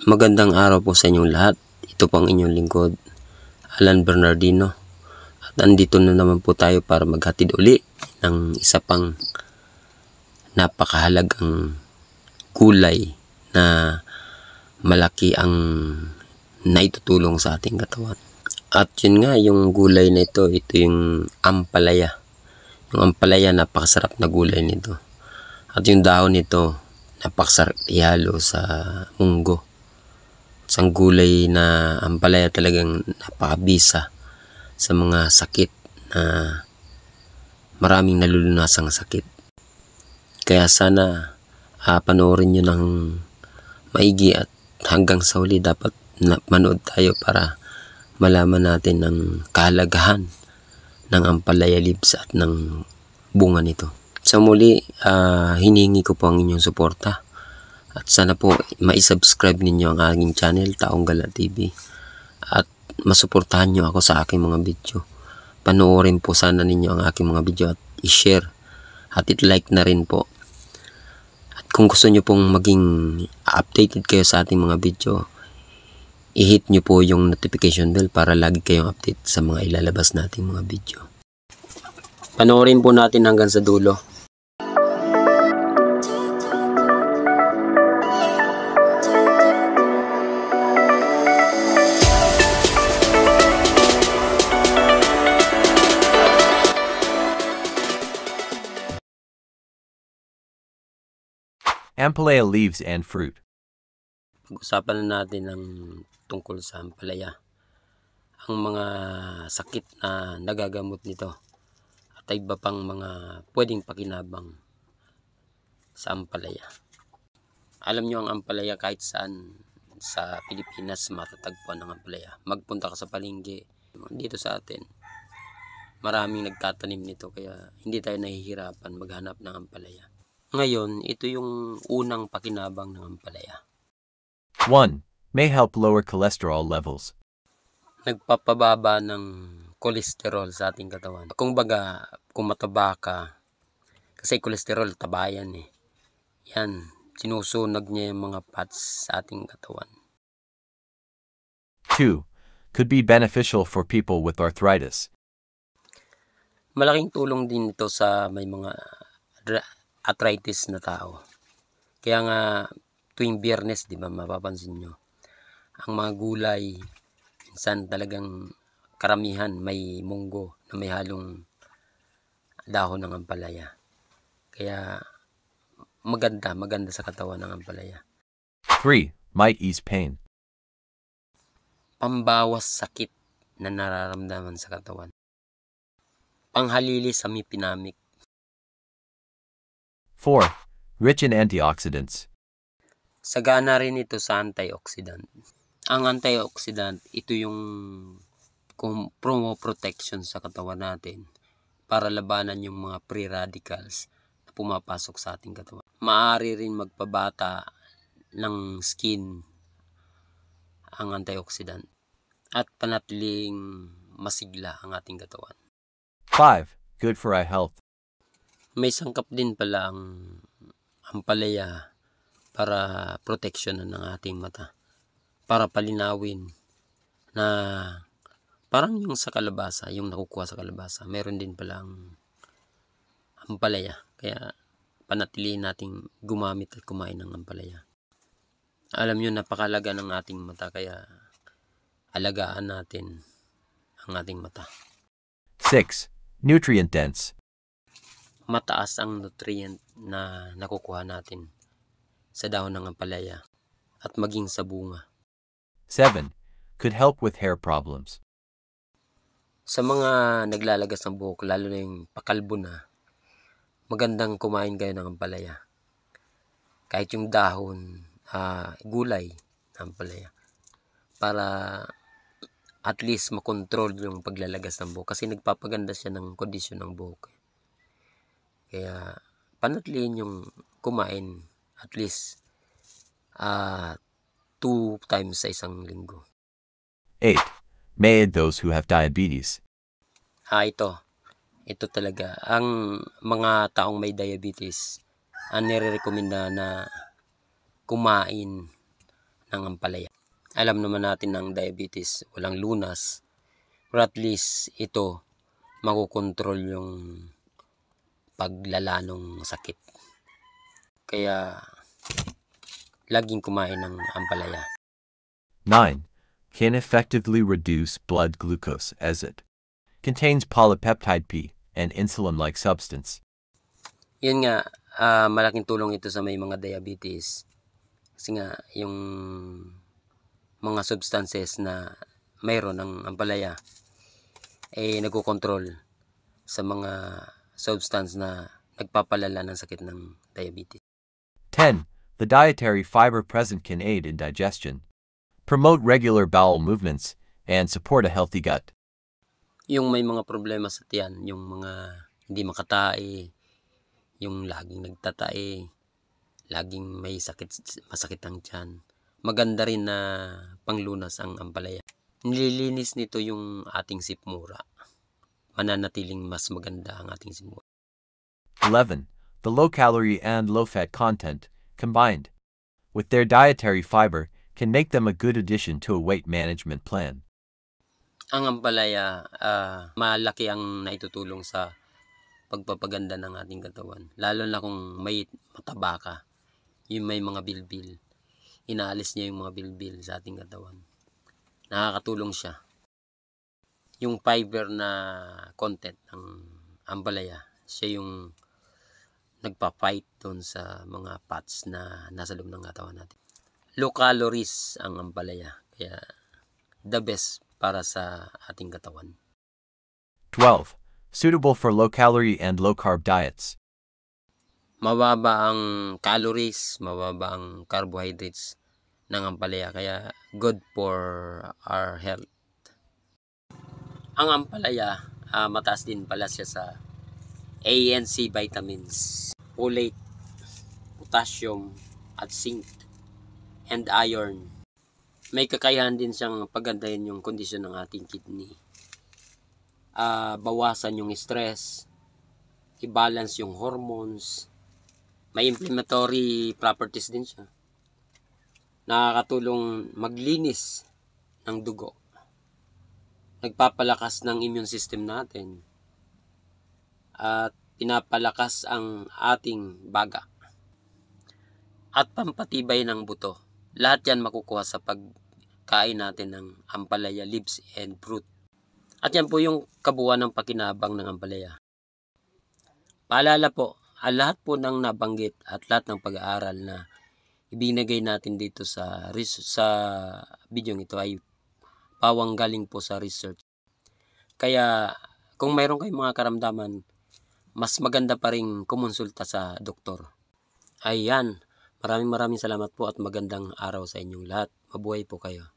Magandang araw po sa inyong lahat. Ito po ang inyong lingkod, Alan Bernardino. At andito na naman po tayo para maghatid uli ng isa pang napakahalagang gulay na malaki ang naitutulong sa ating katawan. At yun nga, yung gulay na ito yung ampalaya. Yung ampalaya, napakasarap na gulay nito. At yung dahon nito, napakasarap ihalo sa munggo. Isang gulay na ampalaya talagang napakabisa sa mga sakit na maraming nalulunasang sakit. Kaya sana panoorin nyo ng maigi at hanggang sa huli dapat manood tayo para malaman natin ang kahalagahan ng ampalaya leaves at ng bunga nito. Sa muli, hinihingi ko po ang inyong suporta. At sana po ma-subscribe ninyo ang aking channel, Taong Gala TV. At masuportahan nyo ako sa aking mga video. Panoorin po sana ninyo ang aking mga video at i-share. At i-like na rin po. At kung gusto nyo pong maging updated kayo sa ating mga video, i-hit nyo po yung notification bell para lagi kayong update sa mga ilalabas nating mga video. Panoorin po natin hanggang sa dulo. Ampalaya leaves and fruit. Pag-usapan na natin ang tungkol sa ampalaya. Ang mga sakit na nagagamot nito at iba pang mga pwedeng pakinabang sa ampalaya. Alam nyo ang ampalaya kahit saan sa Pilipinas matatagpuan ng ampalaya. Magpunta ka sa palengke dito sa atin. Maraming nagtatanim nito kaya hindi tayo nahihirapan maghanap ng ampalaya. Ngayon, ito yung unang pakinabang ng ampalaya. 1. May help lower cholesterol levels. Nagpapababa ng kolesterol sa ating katawan. Kumbaga, kung mataba ka, kasi kolesterol, taba yan eh. Yan, sinusunog niya yung mga fats sa ating katawan. 2. Could be beneficial for people with arthritis. Malaking tulong din ito sa may mga arthritis na tao. Kaya nga tuwing Biyernes, di ba, mapapansin nyo, ang mga gulay, minsan talagang karamihan may munggo na may halong dahon ng ampalaya. Kaya maganda sa katawan ng ampalaya. 3. Might ease pain. Pambawas sakit na nararamdaman sa katawan. Panghalili sa mipinamik. 4. Rich in antioxidants. Sagana rin ito sa antioxidant. Ang antioxidant, ito yung protection sa katawan natin para labanan yung mga free radicals na pumapasok sa ating katawan. Maaari rin magpabata ng skin ang antioxidant at panatiling masigla ang ating katawan. 5. Good for eye health. May sangkap din pala ang ampalaya para protection ng ating mata. Para palinawin na parang yung sa kalabasa, yung nakukuha sa kalabasa, meron din palang ampalaya. Kaya panatilihin nating gumamit at kumain ng ampalaya. Alam nyo, napakalaga ng ating mata, kaya alagaan natin ang ating mata. 6. Nutrient dense. Mataas ang nutrient na nakukuha natin sa dahon ng ampalaya at maging sa bunga. 7. Could help with hair problems. Sa mga naglalagas ng buhok, lalo na yung pakalbo na, magandang kumain kayo ng ampalaya. Kahit yung dahon, gulay ng ampalaya. Para at least makontrol yung paglalagas ng buhok. Kasi nagpapaganda siya ng kondisyon ng buhok. Kaya panatilihin yung kumain at least 2 times sa isang linggo. 8. May aid those who have diabetes. Ito talaga. Ang mga taong may diabetes, nire-recommenda na kumain ng ampalaya. Alam naman natin ng diabetes, walang lunas. Or at least ito, makukontrol yung paglala ng sakit. Kaya, laging kumain ng ampalaya. 9. Can effectively reduce blood glucose as it contains polypeptide P, an insulin-like substance. Yun nga, malaking tulong ito sa may mga diabetes. Kasi nga, yung mga substances na mayroon ng ampalaya ay nagkokontrol sa mga substance na nagpapalala ng sakit ng diabetes. 10. The dietary fiber present can aid in digestion, promote regular bowel movements, and support a healthy gut. Yung may mga problema sa tiyan, yung mga hindi makatae, yung laging nagtatae, laging may masakit ang tiyan. Maganda rin na panglunas ang ampalaya. Nililinis nito yung ating sikmura. Mananatiling mas maganda ang ating sikmura. 11. The low-calorie and low-fat content, combined with their dietary fiber, can make them a good addition to a weight management plan. Ang ampalaya, malaki ang naitutulong sa pagpapaganda ng ating katawan. Lalo na kung may mataba ka, yung may mga bilbil. Inaalis niya yung mga bilbil sa ating katawan. Nakakatulong siya. Yung fiber na content ng ampalaya, siya yung nagpa-fight doon sa mga fats na nasa loob ng katawan natin. Low calories ang ampalaya, kaya the best para sa ating katawan. 12. Suitable for low-calorie and low-carb diets. Mababa ang calories, mababa ang carbohydrates ng ampalaya, kaya good for our health. Ang ampalaya, mataas din pala siya sa A and C vitamins, folate, potassium, at zinc, and iron. May kakayahan din siyang pagandahin yung kondisyon ng ating kidney. Bawasan yung stress, i-balance yung hormones. May inflammatory properties din siya. Nakakatulong maglinis ng dugo. Nagpapalakas ng immune system natin. At pinapalakas ang ating baga. At pampatibay ng buto. Lahat yan makukuha sa pagkain natin ng ampalaya leaves and fruit. At yan po yung kabuuan ng pakinabang ng ampalaya. Paalala po, lahat po ng nabanggit at lahat ng pag-aaral na ibinigay natin dito sa video ito ay pawang galing po sa research. Kaya kung mayroon kayong mga karamdaman, mas maganda pa rin kumonsulta sa doktor. Ayan, maraming salamat po at magandang araw sa inyong lahat. Mabuhay po kayo.